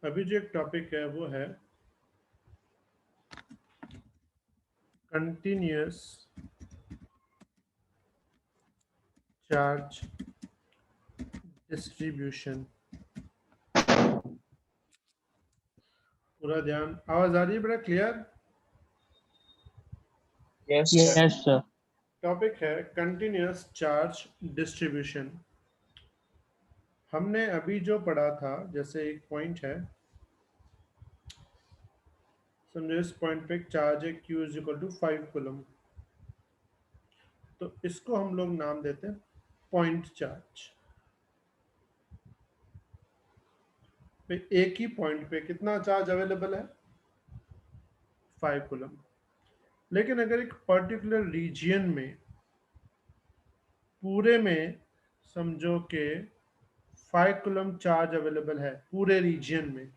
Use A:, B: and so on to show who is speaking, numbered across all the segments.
A: अभी जो एक टॉपिक है वो है कंटिन्यूअस चार्ज डिस्ट्रीब्यूशन। पूरा ध्यान, आवाज आ रही है? बड़ा clear.
B: Yes, sir.
C: Yes, sir.
A: Topic है कंटिन्यूअस चार्ज डिस्ट्रीब्यूशन। हमने अभी जो पढ़ा था, जैसे एक पॉइंट है, समझो इस पॉइंट पे एक चार्ज है Q is equal to 5 coulomb. तो इसको हम लोग नाम देते हैं पॉइंट चार्ज। एक ही पॉइंट पे कितना चार्ज अवेलेबल है? 5 कूलम। लेकिन अगर एक पर्टिकुलर रीजियन में पूरे में समझो कि 5 कूलम चार्ज अवेलेबल है पूरे रीजियन में,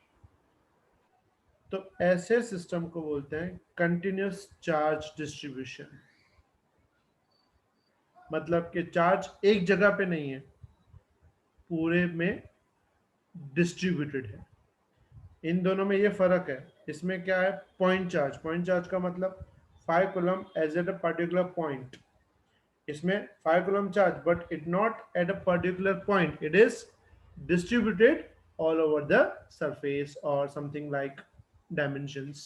A: तो ऐसे सिस्टम को बोलते हैं कंटिन्यूअस चार्ज डिस्ट्रीब्यूशन। मतलब कि चार्ज एक जगह पे नहीं है, पूरे में डिस्ट्रीब्यूटेड है। इन दोनों में ये फर्क है। इसमें क्या है? Point charge. पॉइंट चार्ज का मतलब 5 coulomb as at a particular point. इसमें 5 coulomb charge but it not at a particular point, it is distributed all over the surface or something like dimensions.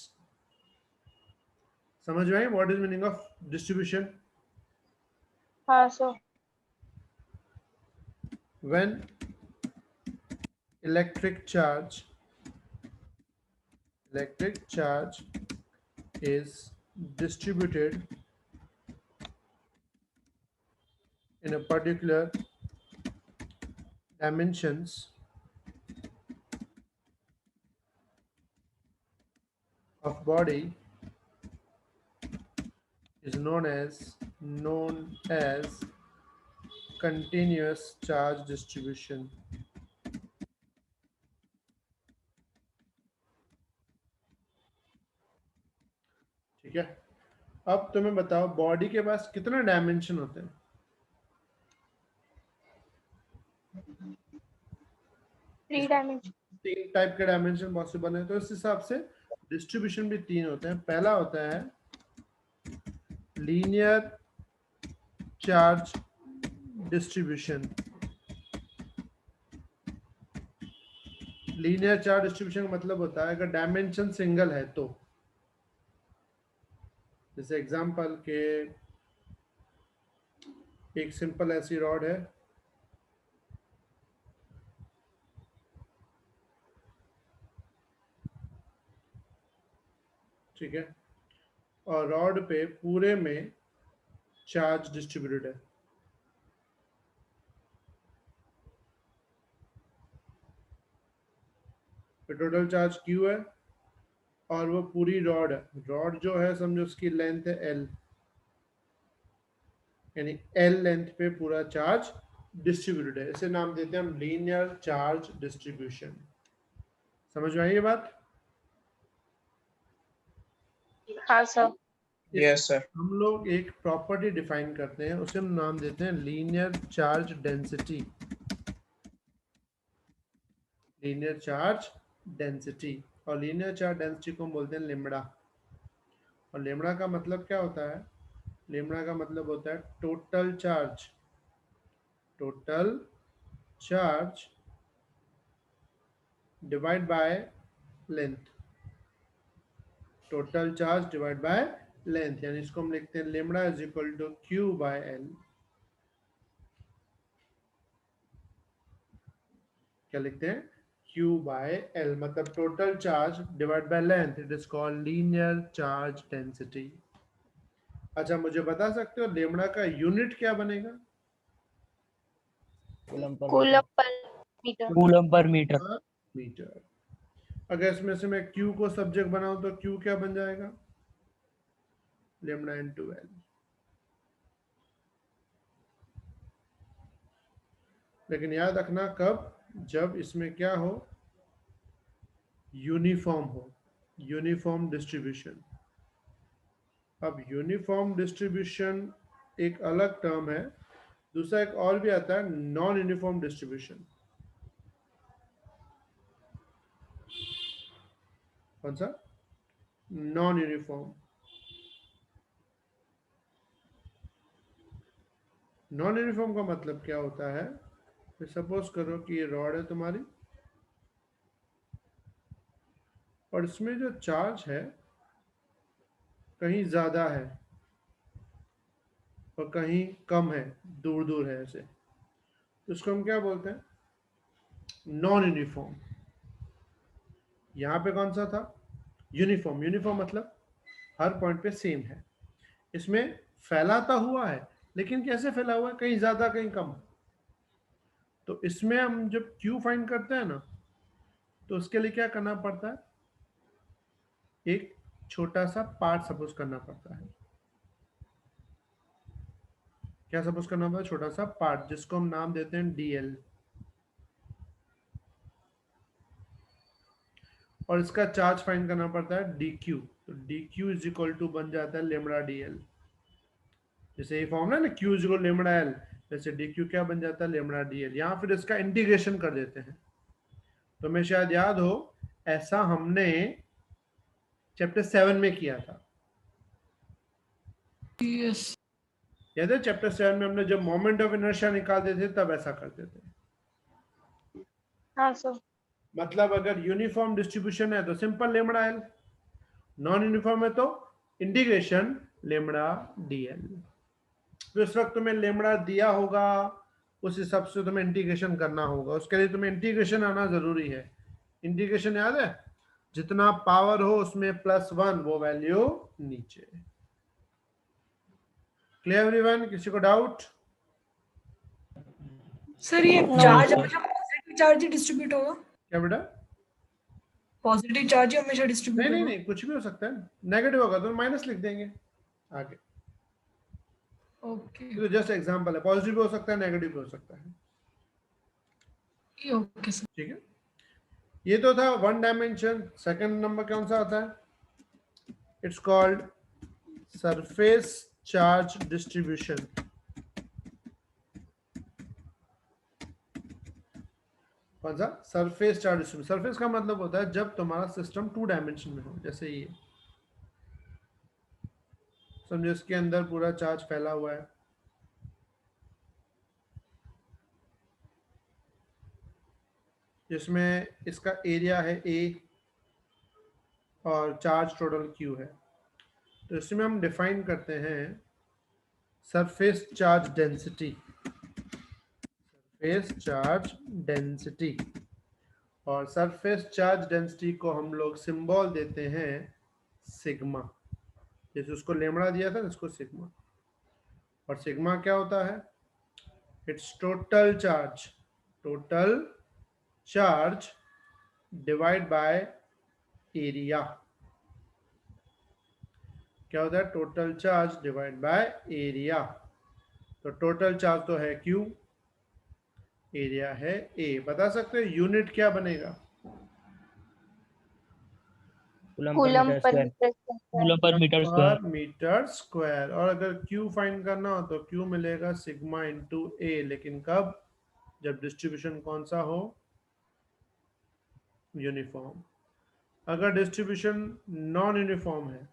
A: समझ में आई what is meaning of distribution?
B: हाँ sir.
A: When electric charge is distributed in a particular dimensions of body is known as continuous charge distribution. ठीक है, अब तुम्हें बताओ body के पास कितना डायमेंशन होते हैं?
B: 3 dimension.
A: 3 टाइप के डायमेंशन पॉसिबल है, तो इस हिसाब से डिस्ट्रीब्यूशन भी 3 होते हैं। पहला होता है linear charge distribution. Linear charge distribution का मतलब होता है अगर डायमेंशन सिंगल है तो, जैसे एग्जांपल के एक सिंपल ऐसी रॉड है, ठीक है, और रॉड पे पूरे में चार्ज डिस्ट्रीब्यूटेड है। तो टोटल चार्ज Q है और वो पूरी रॉड है। रॉड जो है समझो उसकी लेंथ है L, यानी L लेंथ पे पूरा चार्ज डिस्ट्रीब्यूटेड है। इसे नाम देते हैं हम लीनियर चार्ज डिस्ट्रीब्यूशन। समझ में आई ये बात?
B: हाँ सर.
C: Yes, sir.
A: हम लोग एक प्रॉपर्टी डिफाइन करते हैं, उसे हम नाम देते हैं linear charge density. Linear charge density, और लीनियर चार्ज डेंसिटी को हम बोलते हैं लेमड़ा। और लेमड़ा का मतलब क्या होता है? लेमड़ा का मतलब होता है total charge. Total charge divide by length. Total charge divide by length, यानी इसको हम लिखते हैं lambda is equal to Q by L। क्या लिखते हैं? Q बाय L, मतलब total charge divide by length. It is called linear charge density. अच्छा, मुझे बता सकते हो लेमड़ा का यूनिट क्या बनेगा?
C: Coulomb per
B: Coulomb
C: meter.
B: per meter.
C: Coulomb per meter.
A: Metre. अगर इसमें से मैं Q को सब्जेक्ट बनाऊं तो Q क्या बन जाएगा? Lambda into L। लेकिन याद रखना कब? जब इसमें क्या हो? यूनिफॉर्म हो, यूनिफॉर्म डिस्ट्रीब्यूशन। अब यूनिफॉर्म डिस्ट्रीब्यूशन एक अलग टर्म है, दूसरा एक और भी आता है नॉन यूनिफॉर्म डिस्ट्रीब्यूशन। कौन सा? Non uniform. नॉन यूनिफॉर्म का मतलब क्या होता है? सपोज करो कि ये रॉड है तुम्हारी, और इसमें जो चार्ज है कहीं ज्यादा है और कहीं कम है, दूर दूर है ऐसे, तो इसको हम क्या बोलते हैं? Non uniform. यहाँ पे कौन सा था? यूनिफॉर्म। यूनिफॉर्म मतलब हर पॉइंट पे सेम है। इसमें फैलाता हुआ है, लेकिन कैसे फैला हुआ है? कहीं ज्यादा कहीं कम। तो इसमें हम जब Q फाइंड करते हैं ना, तो उसके लिए क्या करना पड़ता है? एक छोटा सा पार्ट सपोज करना पड़ता है। क्या सपोज करना पड़ता है? छोटा सा पार्ट, जिसको हम नाम देते हैं DL। और इसका चार्ज फाइंड करना पड़ता है DQ। तो DQ इज इक्वल टू बन जाता है लेमड़ा DL। जैसे ये फॉर्मूला है ना, Q is equal lambda L, जैसे DQ क्या बन जाता है? Lambda DL। यहाँ फिर इसका इंटीग्रेशन कर देते हैं। तो हमें शायद याद हो, ऐसा हमने चैप्टर 7 में किया था।
D: यस।
A: याद है चैप्टर 7 में हमने जब मोमेंट ऑफ इनर्शिया निकालते थे तब ऐसा करते थे।
B: हाँ सर।
A: मतलब अगर यूनिफॉर्म डिस्ट्रीब्यूशन है तो simple lambda L, non uniform है तो इंटीग्रेशन लेमड़ा DL। तो इस वक्त तुम्हें लेमड़ा दिया होगा, उस हिसाब से तुम्हें इंटीग्रेशन करना होगा। उसके लिए तुम्हें इंटीग्रेशन आना जरूरी है। इंटीग्रेशन याद है? जितना पावर हो उसमें +1, वो वैल्यू नीचे। Clear everyone? किसी को डाउट?
D: सर ये
C: No,
D: चार्ज
C: sir.
D: हमेशा पॉजिटिव चार्ज ही डिस्ट्रीब्यूट होगा?
A: क्या बेटा?
D: पॉजिटिव चार्ज ही हमेशा डिस्ट्रीब्यूट
A: नहीं नहीं
D: होगा?
A: नहीं, कुछ भी हो सकता है। नेगेटिव होगा तो माइनस लिख देंगे आगे।
D: ओके
A: तो जस्ट एग्जांपल है, पॉजिटिव भी हो सकता है, नेगेटिव भी हो सकता है।
D: Okay sir.
A: ठीक है, ये तो था वन डायमेंशन। सेकंड नंबर कौन सा आता है? It's called surface charge distribution. कौन सा? Surface charge distribution. सरफेस का मतलब होता है जब तुम्हारा सिस्टम 2 डायमेंशन में हो, जैसे ये समझो, इसके अंदर पूरा चार्ज फैला हुआ है। जिसमें इसका एरिया है A और चार्ज टोटल Q है। तो इसमें हम डिफाइन करते हैं surface charge density. Surface charge density, और सरफेस चार्ज डेंसिटी को हम लोग सिंबल देते हैं सिग्मा। जैसे उसको लेमड़ा दिया था, इसको सिग्मा। और सिग्मा क्या होता है? It's total charge. Total charge divide by area. क्या होता है? Total charge divide by area. तो टोटल चार्ज तो है Q, एरिया है A। बता सकते हो यूनिट क्या बनेगा?
B: Coulomb per metre square.
C: Coulomb per metre
A: per
C: square.
A: Metre square. और अगर Q फाइंड करना हो तो Q मिलेगा सिग्मा इंटू A। लेकिन कब? जब डिस्ट्रीब्यूशन कौन सा हो? यूनिफॉर्म। अगर डिस्ट्रीब्यूशन नॉन यूनिफॉर्म है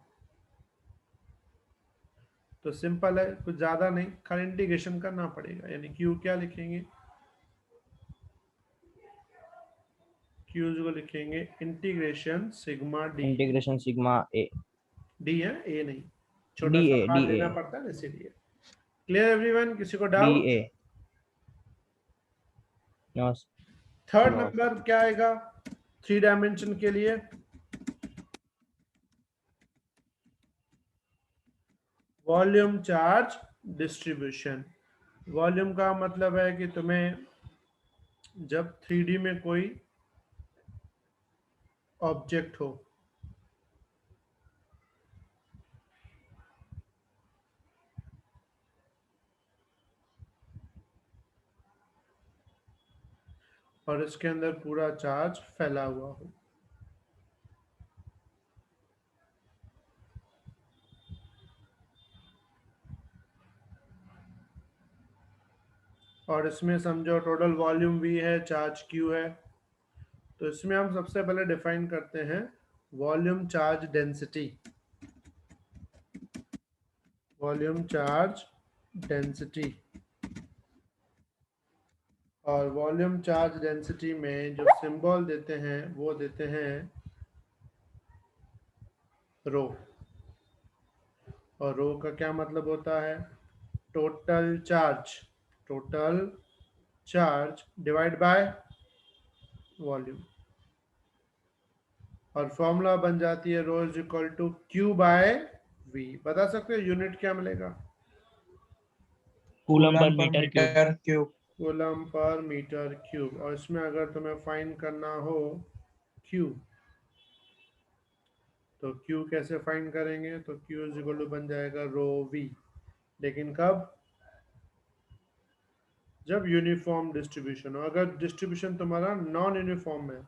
A: तो सिंपल है, कुछ ज्यादा नहीं, खाली इंटीग्रेशन करना पड़ेगा। यानी Q क्या लिखेंगे? Q को लिखेंगे integration sigma D।
C: Integration sigma A.
A: D है, A नहीं, छोटा सा
C: डी
A: पार्ट
C: ए
A: लेना पड़ता है इसीलिए। Clear everyone? किसी को
C: डी
A: डाउट?
C: ए। नो।
A: Third
C: No.
A: नंबर क्या आएगा 3 डायमेंशन के लिए? Volume charge distribution. वॉल्यूम का मतलब है कि तुम्हें जब 3D में कोई ऑब्जेक्ट हो, और इसके अंदर पूरा चार्ज फैला हुआ हो, और इसमें समझो टोटल वॉल्यूम V है, चार्ज Q है, तो इसमें हम सबसे पहले डिफाइन करते हैं volume charge density, volume charge density. और वॉल्यूम चार्ज डेंसिटी में जो सिंबल देते हैं वो देते हैं रो। और रो का क्या मतलब होता है? Total charge, total charge divide by volume. और फॉर्मूला बन जाती है rho is equal to Q by V. बता सकते हो यूनिट क्या मिलेगा?
C: Coulomb per metre cube.
E: Cube.
A: Coulomb per metre cube. और इसमें अगर तुम्हें फाइंड करना हो क्यू, तो क्यू कैसे फाइंड करेंगे? तो क्यू इज इक्वल टू बन जाएगा रो वी। लेकिन कब? जब यूनिफॉर्म डिस्ट्रीब्यूशन हो। अगर डिस्ट्रीब्यूशन तुम्हारा नॉन यूनिफॉर्म है,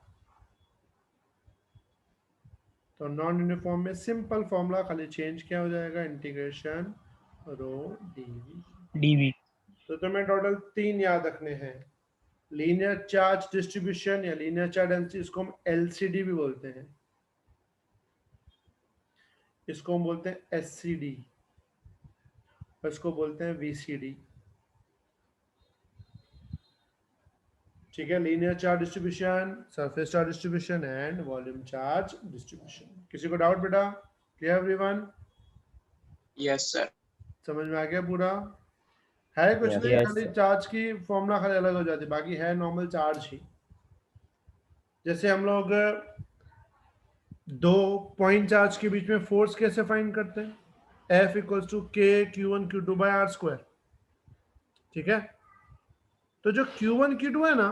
A: तो नॉन यूनिफॉर्म में सिंपल फॉर्मूला खाली चेंज क्या हो जाएगा? इंटीग्रेशन रो डीवी।
C: डीवी।
A: तो तुम्हें टोटल 3 याद रखने हैं। लीनियर चार्ज डिस्ट्रीब्यूशन या लीनियर चार्ज डेंसिटी, इसको हम एलसीडी भी बोलते हैं, इसको हम बोलते हैं एससीडी, इसको बोलते हैं वीसीडी। ठीक है, linear charge distribution, surface charge distribution and volume charge distribution. किसी को डाउट बेटा? Clear everyone?
E: Yes sir.
A: समझ में आ गया पूरा? है कुछ
C: Yes,
A: नहीं,
C: yes,
A: खाली
C: sir.
A: चार्ज की फॉर्मूला खाली अलग हो जाती है, बाकी है नॉर्मल चार्ज ही। जैसे हम लोग दो पॉइंट चार्ज के बीच में फोर्स कैसे फाइंड करते हैं? F इक्वल्स टू के Q1 Q2 bye are square. ठीक है, तो जो Q1 Q2 है ना,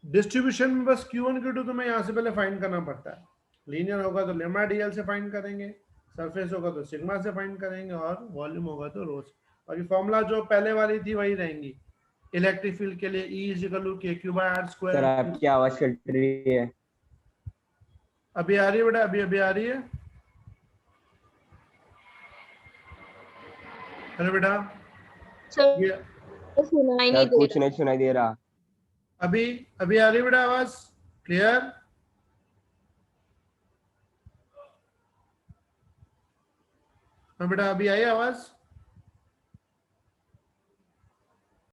A: डिस्ट्रीब्यूशन में बस Q1 Q2 तुम्हें यहां से पहले फाइंड करना पड़ता है। लीनियर होगा तो लेमा डीएल से फाइंड करेंगे, सरफेस होगा तो सिग्मा से फाइंड करेंगे, और वॉल्यूम होगा तो रो से। और ये फॉर्मूला जो पहले वाली थी वही रहेंगी। इलेक्ट्रिक फील्ड के लिए E is equal to K Q by R
F: सर
A: स्क्वायर।
F: आपकी आवाज कट रही है।
A: अभी आ रही है बेटा? अभी अभी आ रही है? हेलो बेटा,
B: सर
A: ये
B: सुनाई नहीं
F: सर
B: दे
F: कुछ
B: रहा।
F: नहीं सुनाई दे रहा।
A: अभी अभी आ रही है बेटा आवाज? क्लियर? हाँ बेटा, अभी आई आवाज?